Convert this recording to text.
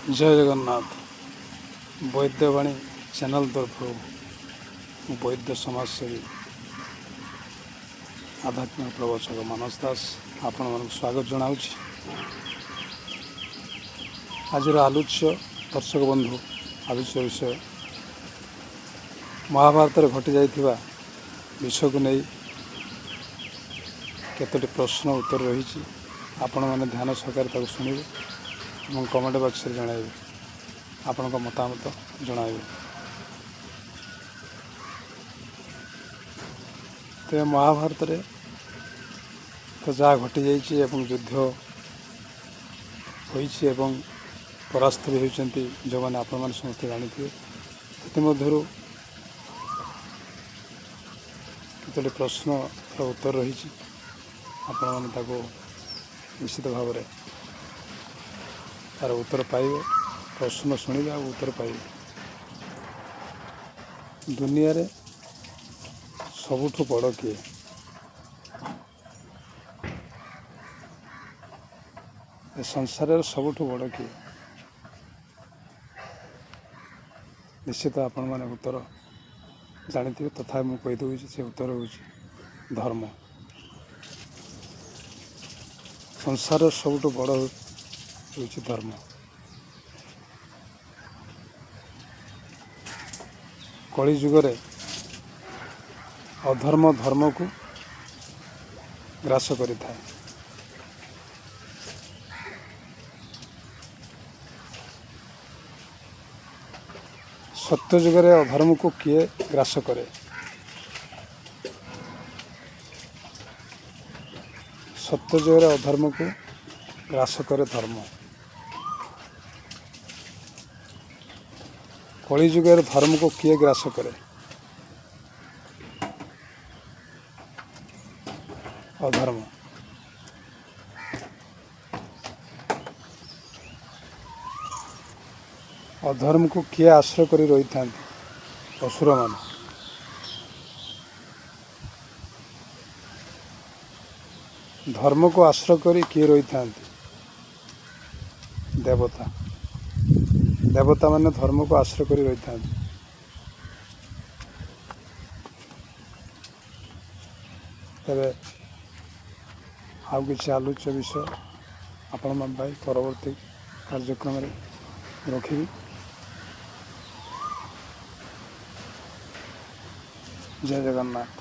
जय जगन्नाथ। वैद्यवाणी चैनल तरफ वैद्य समाजसेवी आध्यात्मिक प्रवचक मानस दास आपण मन स्वागत जनाऊँ। आज आलोच्य दर्शक बंधु आलोच्य विषय महाभारत घटी जाइथिबा विषय को नहीं केतोटी प्रश्न उत्तर रही आपण मैंने ध्यान सहकार शुणिबे और कमेंट बॉक्स में जनइबे आपण मतामत जनइबे। तो महाभारत रे तो जहाँ घटी जाइए युद्ध होइछि परास्त भी होइछन्ति जो मैंने आपण मैंने समस्त जानिथिबे। इतिमध्यरु केतोटी प्रश्न उत्तर रही आपण मैंने ताको निश्चित भाव में तार उत्तर पाइबे। प्रश्न शुणिबे और उत्तर पाइबे। दुनिया रे सबुठु बड़ किए? संसार सबुठु बड़ किए? निश्चित आपण मैंने उत्तर जानिथिबे। तथा मुझे कहीदे से उत्तर हूँ धर्म। संसार सबुठु बड़ हूँ धर्म। कली जुगरे अधर्म धर्म को ग्रास करि थाए। सत्य जुगरे अधर्म को किए ग्रास करे? सत्य जुगरे अधर्म को ग्रास करे धर्म। कली जुगरे धर्म को किए ग्रास करे? अधर्म। अधर्म को किए आश्रय करी रही था? असुर मान। धर्म को आश्रय करी किए रही था? देवता। देवता माने धर्म को आश्रय करी रही था। तेरे आउ किसी आलोच्य विषय आपण मान भाई परवर्ती कार्यक्रम में रखी। जय जगन्नाथ।